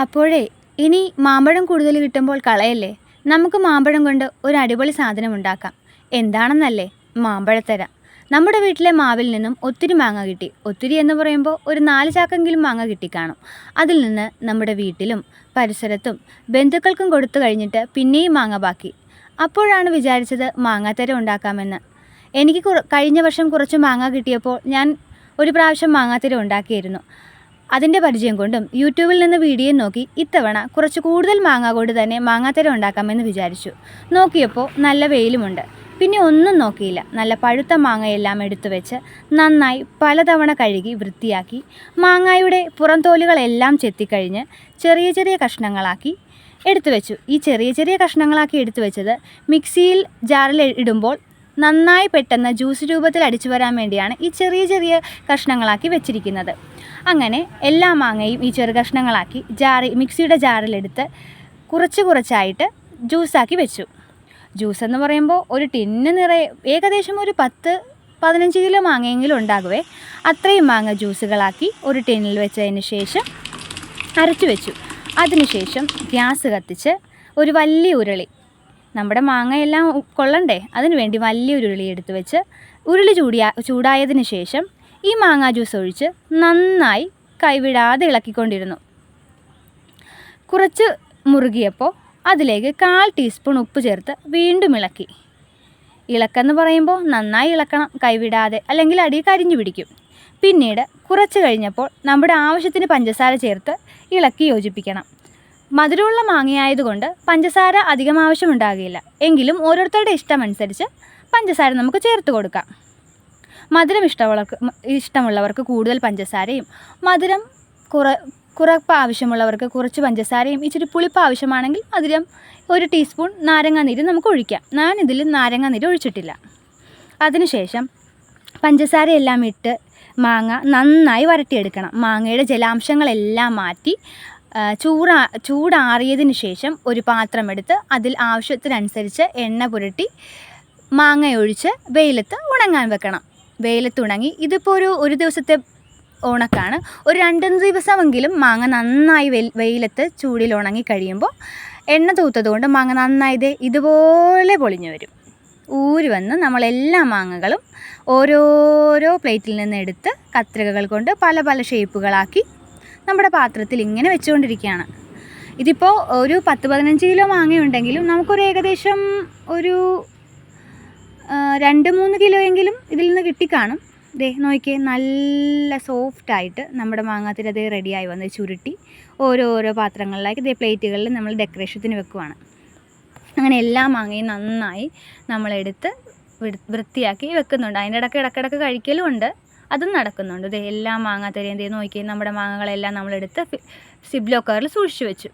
അപ്പോഴേ ഇനി മാമ്പഴം കൂടുതൽ കിട്ടുമ്പോൾ കളയല്ലേ. നമുക്ക് മാമ്പഴം കൊണ്ട് ഒരു അടിപൊളി സാധനം ഉണ്ടാക്കാം. എന്താണെന്നല്ലേ? മാമ്പഴത്തര. നമ്മുടെ വീട്ടിലെ മാവിൽ നിന്നും ഒത്തിരി മാങ്ങ കിട്ടി. ഒത്തിരി എന്ന് പറയുമ്പോൾ ഒരു 4 ചാക്കെങ്കിലും മാങ്ങ കിട്ടിക്കാണും. അതിൽ നിന്ന് നമ്മുടെ വീട്ടിലും പരിസരത്തും ബന്ധുക്കൾക്കും കൊടുത്തു കഴിഞ്ഞിട്ട് പിന്നെയും മാങ്ങ ബാക്കി. അപ്പോഴാണ് വിചാരിച്ചത് മാങ്ങാത്തര ഉണ്ടാക്കാമെന്ന്. എനിക്ക് കഴിഞ്ഞ വർഷം കുറച്ച് മാങ്ങ കിട്ടിയപ്പോൾ ഞാൻ ഒരു പ്രാവശ്യം മാങ്ങാത്തര ഉണ്ടാക്കിയിരുന്നു. അതിൻ്റെ പരിചയം കൊണ്ടും യൂട്യൂബിൽ നിന്ന് വീഡിയോ നോക്കി ഇത്തവണ കുറച്ച് കൂടുതൽ മാങ്ങ കൊണ്ട് തന്നെ മാങ്ങാത്തര ഉണ്ടാക്കാമെന്ന് വിചാരിച്ചു. നോക്കിയപ്പോൾ നല്ല വെയിലുമുണ്ട്. പിന്നെ ഒന്നും നോക്കിയില്ല. നല്ല പഴുത്ത മാങ്ങയെല്ലാം എടുത്തു വെച്ച് നന്നായി പലതവണ കഴുകി വൃത്തിയാക്കി മാങ്ങായുടെ പുറംതോലുകളെല്ലാം ചെത്തിക്കഴിഞ്ഞ് ചെറിയ ചെറിയ കഷ്ണങ്ങളാക്കി എടുത്തു വെച്ചു. ഈ ചെറിയ ചെറിയ കഷ്ണങ്ങളാക്കി എടുത്തു വെച്ചത് മിക്സിയിൽ ജാറിൽ ഇടുമ്പോൾ നന്നായി പെട്ടെന്ന് ജ്യൂസ് രൂപത്തിൽ അടിച്ചു വരാൻ വേണ്ടിയാണ് ഈ ചെറിയ ചെറിയ കഷ്ണങ്ങളാക്കി വെച്ചിരിക്കുന്നത്. അങ്ങനെ എല്ലാ മാങ്ങയും ഈ ചെറു കഷ്ണങ്ങളാക്കി മിക്സിയുടെ ജാറിലെടുത്ത് കുറച്ച് കുറച്ചായിട്ട് ജ്യൂസാക്കി വെച്ചു. ജ്യൂസ് എന്ന് പറയുമ്പോൾ ഒരു ടിന്ന് നിറയെ ഏകദേശം ഒരു 10-15 കിലോ മാങ്ങയെങ്കിലും ഉണ്ടാകുവേ. അത്രയും മാങ്ങ ജ്യൂസുകളാക്കി ഒരു ടിന്നിൽ വെച്ചതിന് ശേഷം അരച്ചു വെച്ചു. അതിനുശേഷം ഗ്യാസ് കത്തിച്ച് ഒരു വലിയ ഉരുളി, നമ്മുടെ മാങ്ങയെല്ലാം കൊള്ളണ്ടേ, അതിനു വേണ്ടി വലിയൊരു ഉരുളി എടുത്ത് വെച്ച് ഉരുളി ചൂടായതിന് ശേഷം ഈ മാങ്ങാ ജ്യൂസ് ഒഴിച്ച് നന്നായി കൈവിടാതെ ഇളക്കിക്കൊണ്ടിരുന്നു. കുറച്ച് മുറുകിയപ്പോൾ അതിലേക്ക് 1/4 ടീസ്പൂൺ ഉപ്പ് ചേർത്ത് വീണ്ടും ഇളക്കി. ഇളക്കെന്ന് പറയുമ്പോൾ നന്നായി ഇളക്കണം, കൈവിടാതെ, അല്ലെങ്കിൽ അടി കരിഞ്ഞു പിടിക്കും. പിന്നീട് കുറച്ച് കഴിഞ്ഞപ്പോൾ നമ്മുടെ ആവശ്യത്തിന് പഞ്ചസാര ചേർത്ത് ഇളക്കി യോജിപ്പിക്കണം. മധുരമുള്ള മാങ്ങയായതുകൊണ്ട് പഞ്ചസാര അധികം ആവശ്യമുണ്ടാകില്ല. എങ്കിലും ഓരോരുത്തരുടെ ഇഷ്ടമനുസരിച്ച് പഞ്ചസാര നമുക്ക് ചേർത്ത് കൊടുക്കാം. മധുരം ഇഷ്ടമുള്ളവർക്ക് കൂടുതൽ പഞ്ചസാരയും, മധുരം കുറപ്പ് ആവശ്യമുള്ളവർക്ക് കുറച്ച് പഞ്ചസാരയും, ഇച്ചിരി പുളിപ്പ് ആവശ്യമാണെങ്കിൽ മധുരം 1 ടീസ്പൂൺ നാരങ്ങാനീര് നമുക്ക് ഒഴിക്കാം. ഞാനിതിൽ നാരങ്ങാനീര് ഒഴിച്ചിട്ടില്ല. അതിനുശേഷം പഞ്ചസാരയെല്ലാം ഇട്ട് മാങ്ങ നന്നായി വരട്ടിയെടുക്കണം. മാങ്ങയുടെ ജലാംശങ്ങളെല്ലാം മാറ്റി ചൂടാറിയതിന് ശേഷം ഒരു പാത്രമെടുത്ത് അതിൽ ആവശ്യത്തിനനുസരിച്ച് എണ്ണ പുരട്ടി മാങ്ങയൊഴിച്ച് വെയിലത്ത് ഉണങ്ങാൻ വെക്കണം. വെയിലത്ത് ഉണങ്ങി ഇതിപ്പോൾ ഒരു ദിവസത്തെ ഉണക്കാണ്. ഒരു 2 ദിവസമെങ്കിലും മാങ്ങ നന്നായി വെയിലത്ത് ചൂടിൽ ഉണങ്ങി കഴിയുമ്പോൾ എണ്ണ തൂത്തതുകൊണ്ട് മാങ്ങ നന്നായി ഇതുപോലെ പൊളിഞ്ഞു വരും. ഊരി വന്ന് നമ്മളെല്ലാ മാങ്ങകളും ഓരോരോ പ്ലേറ്റിൽ നിന്ന് എടുത്ത് കത്രികകൾ കൊണ്ട് പല പല ഷേപ്പുകളാക്കി നമ്മുടെ പാത്രത്തിൽ ഇങ്ങനെ വെച്ചുകൊണ്ടിരിക്കുകയാണ്. ഇതിപ്പോൾ ഒരു 10-15 കിലോ മാങ്ങയുണ്ടെങ്കിലും നമുക്കൊരു ഏകദേശം ഒരു 2-3 കിലോയെങ്കിലും ഇതിൽ നിന്ന് കിട്ടിക്കാണും. നോക്കിയേ, നല്ല സോഫ്റ്റായിട്ട് നമ്മുടെ മാങ്ങാത്തിരി റെഡിയായി വന്ന് ചുരുട്ടി ഓരോരോ പാത്രങ്ങളിലാക്കി പ്ലേറ്റുകളിൽ നമ്മൾ ഡെക്കറേഷത്തിന് വെക്കുവാണ്. അങ്ങനെ എല്ലാ മാങ്ങയും നന്നായി നമ്മളെടുത്ത് വൃത്തിയാക്കി വെക്കുന്നുണ്ട്. അതിൻ്റെ ഇടയ്ക്കിടയ്ക്ക് കഴിക്കലും ഉണ്ട്, അതും നടക്കുന്നുണ്ട്. എല്ലാ മാങ്ങാത്തരിയും നോക്കിയേ, നമ്മുടെ മാങ്ങകളെല്ലാം നമ്മളെടുത്ത് സിബ് ലോക്കറിൽ സൂക്ഷിച്ചു വെച്ചു.